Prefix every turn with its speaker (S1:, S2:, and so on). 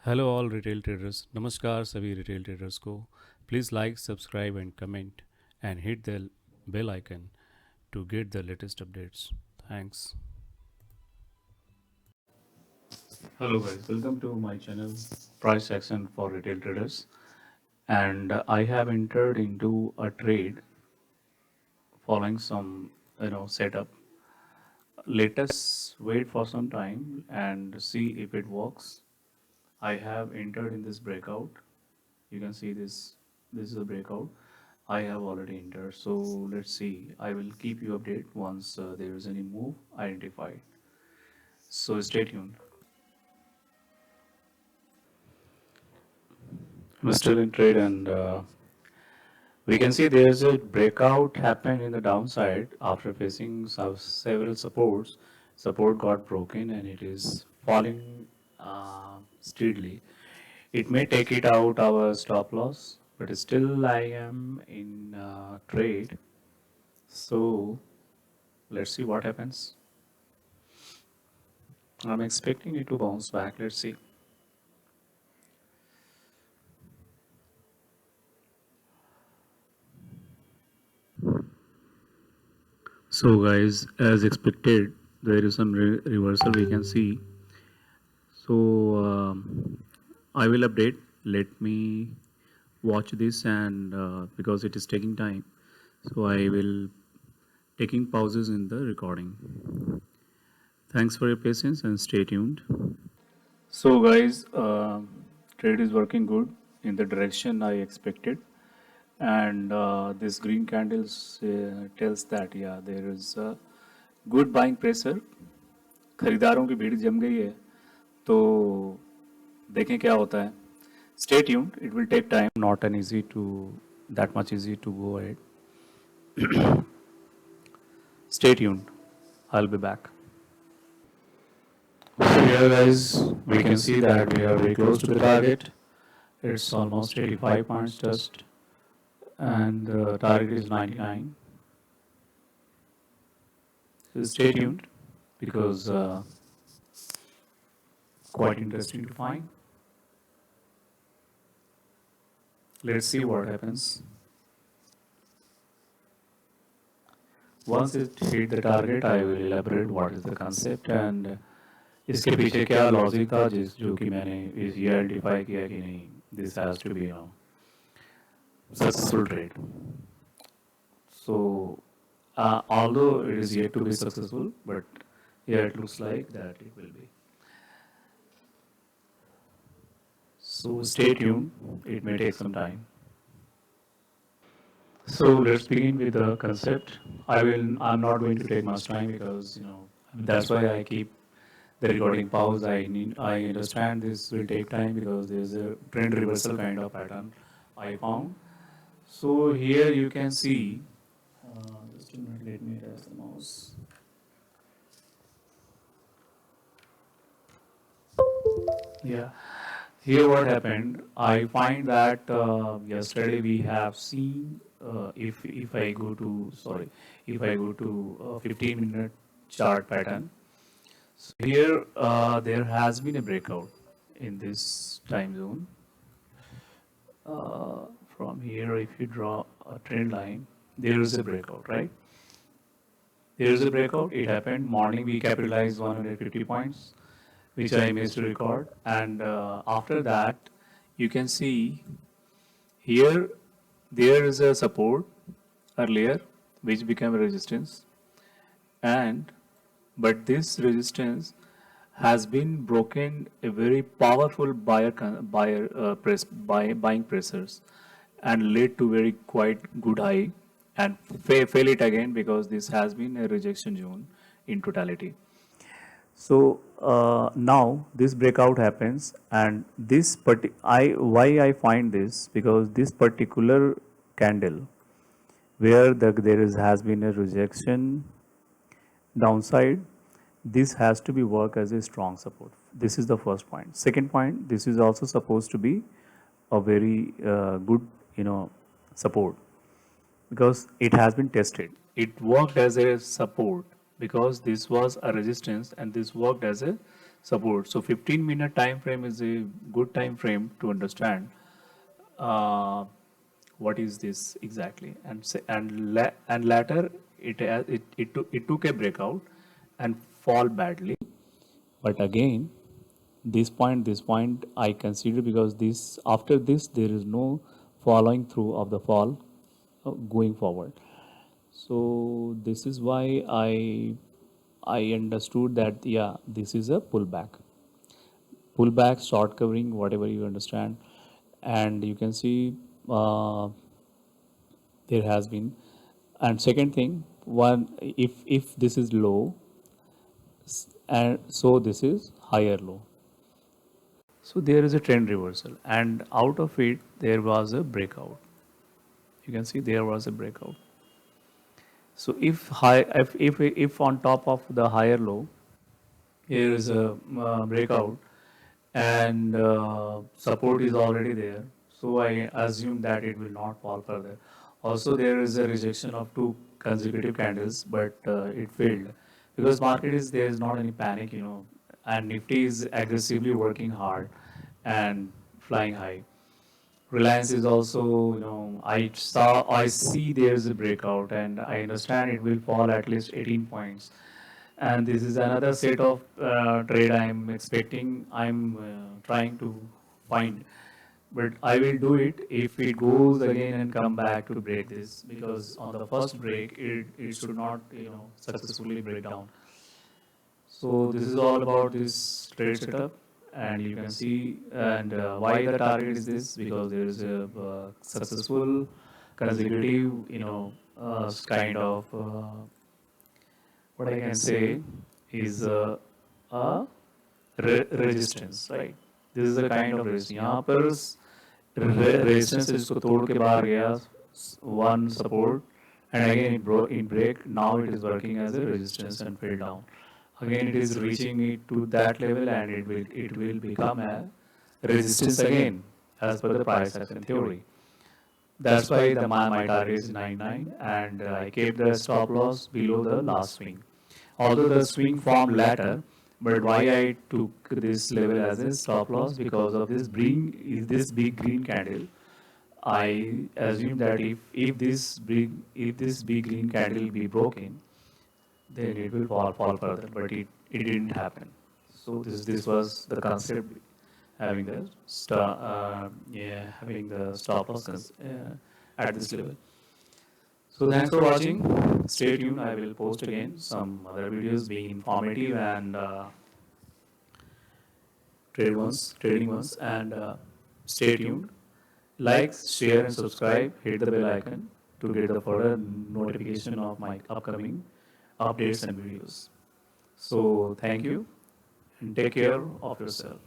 S1: Hello all retail traders. नमस्कार सभी retail traders को। Please like subscribe and comment and hit the bell icon to get the latest updates. Thanks. Hello guys, welcome to my channel Price Action for Retail Traders. And I have entered into a trade following some setup. Let us wait for some time and see if it works. I have entered in this breakout. You can see this is a breakout. I have already entered, so let's see. I will keep you update once there is any move identified. So stay tuned. We're still in trade, and we can see there's a breakout happened in the downside after facing several supports. Support got broken and it is falling steadily. It may take it out our stop loss, but still I am in trade. So let's see what happens. I'm expecting it to bounce back. Let's see. So guys, as expected, there is some reversal we can see. So I will update. Let me watch this, and because it is taking time, so I will taking pauses in the recording. Thanks for your patience and stay tuned. So guys, trade is working good in the direction I expected, and this green candles tells that yeah, there is a good buying pressure. खरीदारों की भीड़ जम गई है, तो देखें क्या होता है. Stay tuned. It will take time. Not an easy to that much easy to go ahead. Stay tuned. I'll be back. So here guys, we can see that we are very close to the target. It's almost 85 points just, and the target is 99. So stay tuned because quite interesting to find. Let's see what happens. Once it hit the target, I will elaborate what is the concept and इसके पीछे क्या logic था जिस जो कि मैंने इस ये आइडेंटिफाई किया कि नहीं this has to be successful trade. So although it is yet to be successful, but yeah, it looks like that it will be. So stay tuned. It may take some time. So let's begin with the concept. I'm not going to take much time because that's why I keep the recording pause. I understand this will take time because there's a trend reversal kind of pattern I found. So here you can see. Just a minute. Let me adjust the mouse. Yeah. Here what happened, I find that yesterday we have seen if I go to sorry if I go to 15-minute chart pattern. So here there has been a breakout in this time zone. From here, if you draw a trend line, there is a breakout, right? There is a breakout. It happened morning. We capitalized 150 points, which I missed to record. And after that, you can see here there is a support earlier, which became a resistance, and but this resistance has been broken a very powerful buying pressures and led to very quite good high and fail it again because this has been a rejection zone in totality. So now this breakout happens, and why I find this because this particular candle where has been a rejection downside, this has to be work as a strong support. This is the first point. Second point, this is also supposed to be a very good support because it has been tested. It worked as a support because this was a resistance and this worked as a support. So 15-minute time frame is a good time frame to understand uh, what is this exactly. And and later it took a breakout and fall badly. But again, this point I consider, because this after this there is no following through of the fall going forward. So this is why I understood that, yeah, this is a pullback, short covering, whatever you understand. And you can see there has been. And second thing, one, if this is low, and so this is higher low. So there is a trend reversal, and out of it there was a breakout. You can see there was a breakout. So if on top of the higher low, here is a breakout, and support is already there. So I assume that it will not fall further. Also, there is a rejection of two consecutive candles, but it failed because market is there is not any panic, and Nifty is aggressively working hard and flying high. Reliance is also, I see there's a breakout, and I understand it will fall at least 18 points. And this is another set of trade I'm expecting. I'm trying to find, but I will do it if it goes again and come back to break this, because on the first break it should not, successfully break down. So this is all about this trade setup, and you can see, and why the target is this, because there is a successful consecutive, kind of what I can say is a resistance, right? This is a kind of resistance. यहाँ पर resistance इसको तोड़ के बाहर गया, one support, and again it break. Now it is working as a resistance and fell down. Again it is reaching it to that level, and it will become a resistance again as per the price action theory. That's why my target is 99, and I kept the stop loss below the last swing. Although the swing formed later, but why I took this level as a stop loss, because of this big green candle. I assume that if this big green candle be broken, then it will fall further. But it didn't happen. So this was the concept, having the stop loss at this level. So thanks for watching. Stay tuned. I will post again some other videos being informative and trading ones, and stay tuned. Like, share, and subscribe. Hit the bell icon to get the further notification of my upcoming updates and videos. So thank you, and take care of yourself.